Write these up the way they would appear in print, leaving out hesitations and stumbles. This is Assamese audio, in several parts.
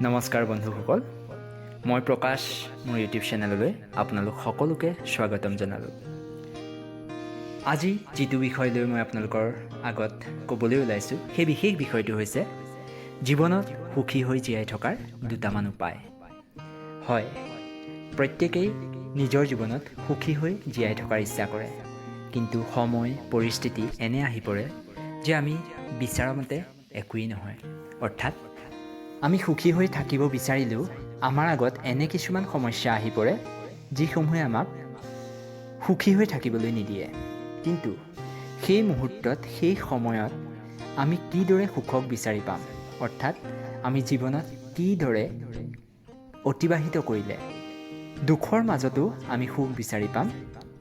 নমস্কাৰ বন্ধুসকল, মই প্ৰকাশ মোৰ ইউটিউব চেনেললৈ আপোনালোক সকলোকে স্বাগতম জনালোঁ। আজি যিটো বিষয় লৈ মই আপোনালোকৰ আগত ক'বলৈ ওলাইছোঁ, সেই বিশেষ বিষয়টো হৈছে জীৱনত সুখী হৈ জীয়াই থকাৰ দুটামান উপায়। হয়, প্ৰত্যেকেই নিজৰ জীৱনত সুখী হৈ জীয়াই থকাৰ ইচ্ছা কৰে, কিন্তু সময় পৰিস্থিতি এনে আহি পৰে যে আমি বিচৰা মতে একোৱেই নহয়। অৰ্থাৎ আমি সুখী হৈ থাকিব বিচাৰিলেও আমাৰ আগত এনে কিছুমান সমস্যা আহি পৰে যিসমূহে আমাক সুখী হৈ থাকিবলৈ নিদিয়ে। কিন্তু সেই মুহূৰ্তত, সেই সময়ত আমি কিদৰে সুখক বিচাৰি পাম, অৰ্থাৎ আমি জীৱনত কিদৰে অতিবাহিত কৰিলে দুখৰ মাজতো আমি সুখ বিচাৰি পাম,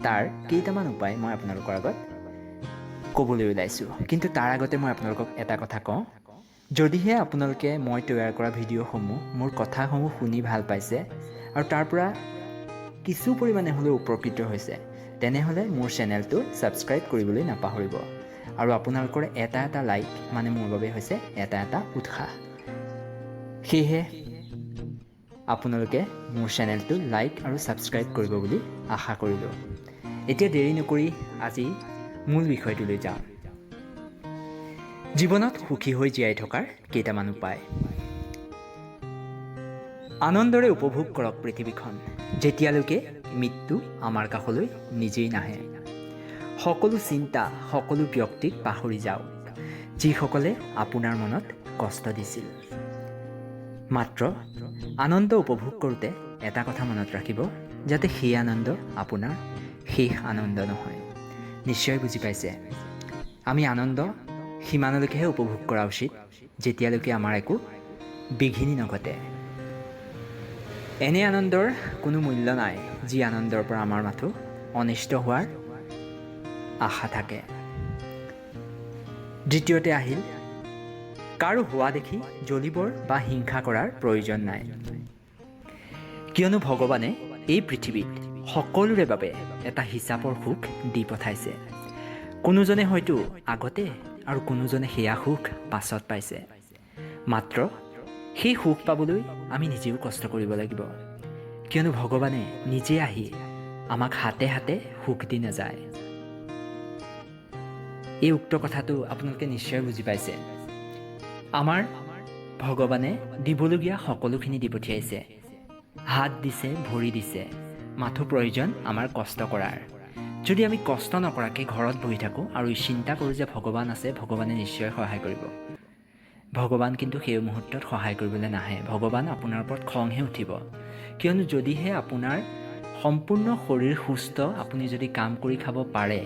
তাৰ কেইটামান উপায় মই আপোনালোকৰ আগত ক'বলৈ ওলাইছোঁ। কিন্তু তাৰ আগতে মই আপোনালোকক এটা কথা কওঁ, যদিহে আপোনালোকে মই তৈয়াৰ কৰা ভিডিঅ'সমূহ, মোৰ কথাসমূহ শুনি ভাল পাইছে আৰু তাৰ পৰা কিছু পৰিমাণে হ'লেও উপকৃত হৈছে, তেনেহ'লে মোৰ চেনেলটো ছাবস্ক্ৰাইব কৰিবলৈ নাপাহৰিব। আৰু আপোনালোকৰ এটা এটা লাইক মানে মোৰ বাবে হৈছে এটা এটা উৎসাহ। সেয়েহে আপোনালোকে মোৰ চেনেলটো লাইক আৰু ছাবস্ক্ৰাইব কৰিব বুলি আশা কৰিলোঁ। এতিয়া দেৰি নকৰি আজি মূল বিষয়টোলৈ যাওঁ। জীৱনত সুখী হৈ জীয়াই থকাৰ কেইটামান উপায়। আনন্দৰে উপভোগ কৰক পৃথিৱীখন, যেতিয়ালৈকে মৃত্যু আমাৰ কাষলৈ নিজেই নাহে। সকলো চিন্তা, সকলো ব্যক্তিক পাহৰি যাওক যিসকলে আপোনাৰ মনত কষ্ট দিছিল। মাত্ৰ আনন্দ উপভোগ কৰোঁতে এটা কথা মনত ৰাখিব, যাতে সেই আনন্দ আপোনাৰ শেষ আনন্দ নহয়। নিশ্চয় বুজি পাইছে, আমি আনন্দ সিমানলৈকেহে উপভোগ কৰা উচিত যেতিয়ালৈকে আমাৰ একো বিঘিনি নঘটে। এনে আনন্দৰ কোনো মূল্য নাই যি আনন্দৰ পৰা আমাৰ মাথো অনিষ্ট হোৱাৰ আশা থাকে। দ্বিতীয়তে আহিল, কাৰো হোৱা দেখি জ্বলিবৰ বা হিংসা কৰাৰ প্ৰয়োজন নাই। কিয়নো ভগৱানে এই পৃথিৱীত সকলোৰে বাবে এটা হিচাপৰ সুখ দি পঠাইছে। কোনোজনে হয়তো আগতে আৰু কোনোজনে সেয়া সুখ পাছত পাইছে। মাত্ৰ সেই সুখ পাবলৈ আমি নিজেও কষ্ট কৰিব লাগিব, কিয়নো ভগৱানে নিজে আহি আমাক হাতে হাতে সুখ দি নাযায়। এই উক্ত কথাটো আপোনালোকে নিশ্চয় বুজি পাইছে। আমাৰ ভগৱানে দিবলগীয়া সকলোখিনি দি পঠিয়াইছে। হাত দিছে, ভৰি দিছে, মাথো প্ৰয়োজন আমাৰ কষ্ট কৰাৰ। যদি আমি কষ্ট নকৰাকৈ ঘৰত বহি থাকোঁ আৰু চিন্তা কৰোঁ যে ভগৱান আছে, ভগৱানে নিশ্চয় সহায় কৰিব, ভগৱান কিন্তু সেই মুহূৰ্তত সহায় কৰিবলৈ নাহে। ভগৱান আপোনাৰ ওপৰত খংহে উঠিব। কিয়নো যদিহে আপোনাৰ সম্পূৰ্ণ শৰীৰ সুস্থ, আপুনি যদি কাম কৰি খাব পাৰে,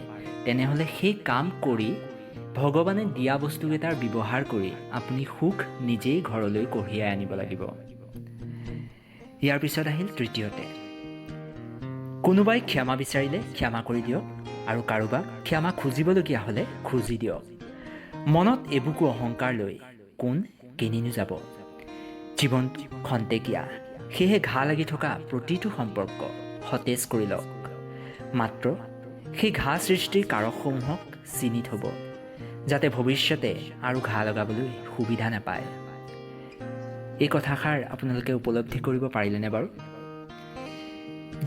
তেনেহ'লে সেই কাম কৰি ভগৱানে দিয়া বস্তুকেইটাৰ ব্যৱহাৰ কৰি আপুনি সুখ নিজেই ঘৰলৈ কঢ়িয়াই আনিব লাগিব। ইয়াৰ পিছত আহিল তৃতীয়তে, কোনোবাই ক্ষমা বিচাৰিলে ক্ষমা কৰি দিয়ক আৰু কাৰোবাক ক্ষমা খুজিবলগীয়া হ'লে খুজি দিয়ক। মনত এবুকু অহংকাৰ লৈ কোন কেনিনো যাব। জীৱনটো খন্তেকীয়া, সেয়েহে ঘা লাগি থকা প্ৰতিটো সম্পৰ্ক সতেজ কৰি লওক। মাত্ৰ সেই ঘা সৃষ্টিৰ কাৰকসমূহক চিনি থ'ব, যাতে ভৱিষ্যতে আৰু ঘা লগাবলৈ সুবিধা নাপায়। এই কথাষাৰ আপোনালোকে উপলব্ধি কৰিব পাৰিলেনে বাৰু?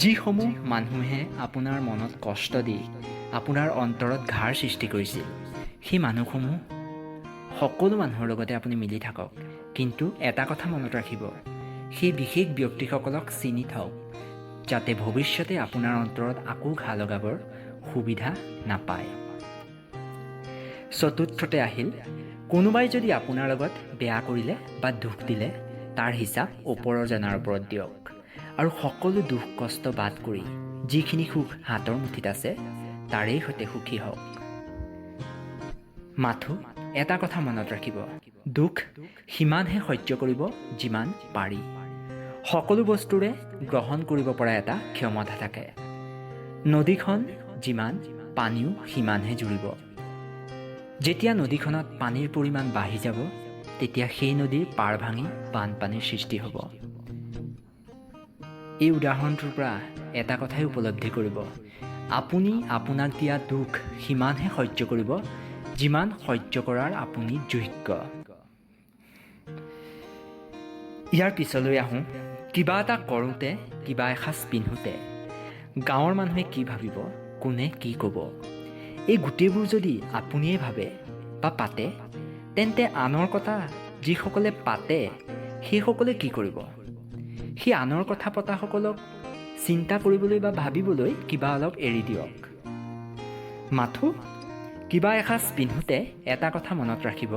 যিসমূহ মানুহে আপোনাৰ মনত কষ্ট দি আপোনাৰ অন্তৰত ঘাৰ সৃষ্টি কৰিছিল, সেই মানুহসমূহ সকলো মানুহৰ লগতে আপুনি মিলি থাকক, কিন্তু এটা কথা মনত ৰাখিব, সেই বিশেষ ব্যক্তিসকলক চিনি থওক, যাতে ভৱিষ্যতে আপোনাৰ অন্তৰত আকৌ ঘা লগাবৰ সুবিধা নাপায়। চতুৰ্থতে আহিল, কোনোবাই যদি আপোনাৰ লগত বেয়া কৰিলে বা দুখ দিলে, তাৰ হিচাপ ওপৰৰ জনাৰ ওপৰত দিয়ক আৰু সকলো দুখ কষ্ট বাদ কৰি যিখিনি সুখ হাতৰ মুঠিত আছে তাৰেই সৈতে সুখী হওক। মাথো এটা কথা মনত ৰাখিব, দুখ সিমানহে সহ্য কৰিব যিমান পাৰি। সকলো বস্তুৰে গ্ৰহণ কৰিব পৰা এটা ক্ষমতা থাকে। নদীখন যিমান, পানীও সিমানহে জুৰিব। যেতিয়া নদীখনত পানীৰ পৰিমাণ বাঢ়ি যাব, তেতিয়া সেই নদীৰ পাৰ ভাঙি বানপানীৰ সৃষ্টি হ'ব। এই উদাহৰণটোৰ পৰা এটা কথাই উপলব্ধি কৰিব, আপুনি আপোনাক দিয়া দুখ সিমানহে সহ্য কৰিব যিমান সহ্য কৰাৰ আপুনি যোগ্য। ইয়াৰ পিছলৈ আহোঁ, কিবা এটা কৰোঁতে, কিবা এসাঁজ পিন্ধোঁতে গাঁৱৰ মানুহে কি ভাবিব, কোনে কি ক'ব, এই গোটেইবোৰ যদি আপুনিয়ে ভাবে বা পাতে, তেন্তে আনৰ কথা যিসকলে পাতে সেইসকলে কি কৰিব? সেই আনৰ কথা পতাসকলক চিন্তা কৰিবলৈ বা ভাবিবলৈ কিবা অলপ এৰি দিয়ক। মাথো কিবা এসাঁজ পিন্ধোঁতে এটা কথা মনত ৰাখিব,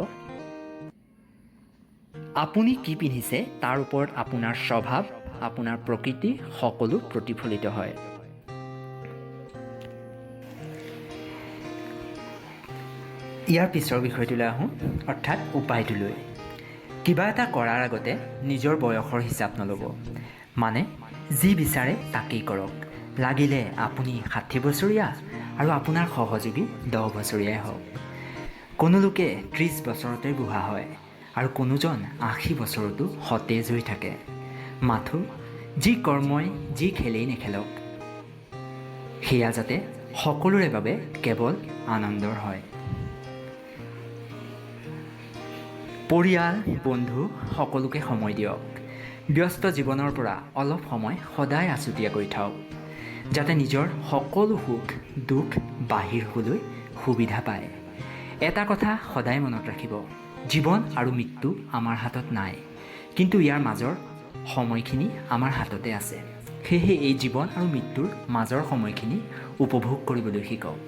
আপুনি কি পিন্ধিছে তাৰ ওপৰত আপোনাৰ স্বভাৱ, আপোনাৰ প্ৰকৃতি সকলো প্ৰতিফলিত হয়। ইয়াৰ পিছৰ বিষয়টোলৈ আহোঁ, অৰ্থাৎ উপায়টোলৈ। কিবা এটা কৰাৰ আগতে নিজৰ বয়সৰ হিচাপ নল'ব। মানে যি বিচাৰে তাকেই কৰক। লাগিলে আপুনি 60 বছৰীয়া আৰু আপোনাৰ সহযোগী 10 বছৰীয়াই হওক। কোনো লোকে 30 বছৰতে বুঢ়া হয় আৰু কোনোজন 80 বছৰতো সতেজ হৈ থাকে। মাথো যি কৰ্মই যি খেলেই নেখেলক, সেয়া যাতে সকলোৰে বাবে কেৱল আনন্দৰ হয়। পৰিয়াল, বন্ধু সকলোকে সময় দিয়ক। ব্যস্ত জীৱনৰ পৰা অলপ সময় সদায় আছুতীয়া কৰি থাকক, যাতে নিজৰ সকলো সুখ দুখ বাহিৰ হ'বলৈ সুবিধা পায়। এটা কথা সদায় মনত ৰাখিব, জীৱন আৰু মৃত্যু আমাৰ হাতত নাই, কিন্তু ইয়াৰ মাজৰ সময়খিনি আমাৰ হাততে আছে। সেয়েহে এই জীৱন আৰু মৃত্যুৰ মাজৰ সময়খিনি উপভোগ কৰিবলৈ শিকক।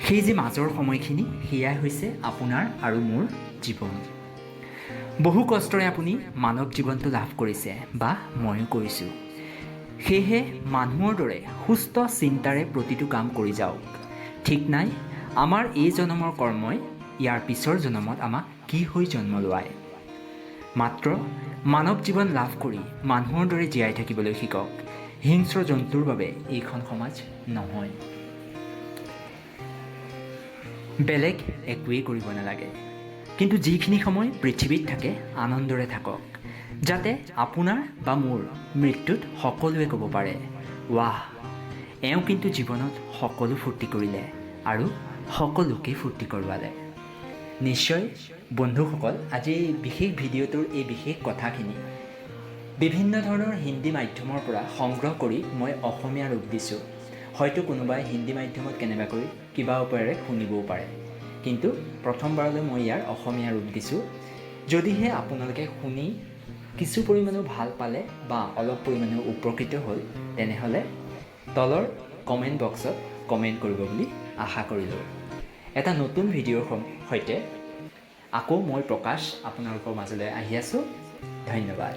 সেই যে মাজৰ সময়খিনি, সেয়াই হৈছে আপোনাৰ আৰু মোৰ জীৱন। বহু কষ্টৰে আপুনি মানৱ জীৱনটো লাভ কৰিছে বা ময়ো কৰিছোঁ। সেয়েহে মানুহৰ দৰে সুস্থ চিন্তাৰে প্ৰতিটো কাম কৰি যাওক। ঠিক নাই আমাৰ এই জনমৰ কৰ্মই ইয়াৰ পিছৰ জনমত আমাক কি হৈ জন্ম লোৱায়। মাত্ৰ মানৱ জীৱন লাভ কৰি মানুহৰ দৰে জীয়াই থাকিবলৈ শিকক। হিংস্ৰ জন্তুৰ বাবে এইখন সমাজ নহয়। বেলেগ একোৱেই কৰিব নালাগে, কিন্তু যিখিনি সময় পৃথিৱীত থাকে আনন্দৰে থাকক, যাতে আপোনাৰ বা মোৰ মৃত্যুত সকলোৱে ক'ব পাৰে, ৱাহ, এওঁ কিন্তু জীৱনত সকলো ফূৰ্তি কৰিলে আৰু সকলোকে ফূৰ্তি কৰোৱালে। নিশ্চয় বন্ধুসকল, আজি এই বিশেষ ভিডিঅ'টোৰ এই বিশেষ কথাখিনি বিভিন্ন ধৰণৰ হিন্দী মাধ্যমৰ পৰা সংগ্ৰহ কৰি মই অসমীয়া ৰূপ দিছোঁ। হয়তো কোনোবাই হিন্দী মাধ্যমত কেনেবাকৈ কিবা উপায়েৰে শুনিবও পাৰে, কিন্তু প্ৰথমবাৰলৈ মই ইয়াৰ অসমীয়া ৰূপ দিছোঁ। যদিহে আপোনালোকে শুনি কিছু পৰিমাণেও ভাল পালে বা অলপ পৰিমাণেও উপকৃত হ'ল, তেনেহ'লে তলৰ কমেণ্ট বক্সত কমেণ্ট কৰিব বুলি আশা কৰিলোঁ। এটা নতুন ভিডিঅ'ৰ সৈতে আকৌ মই প্ৰকাশ আপোনালোকৰ মাজলৈ আহি আছোঁ। ধন্যবাদ।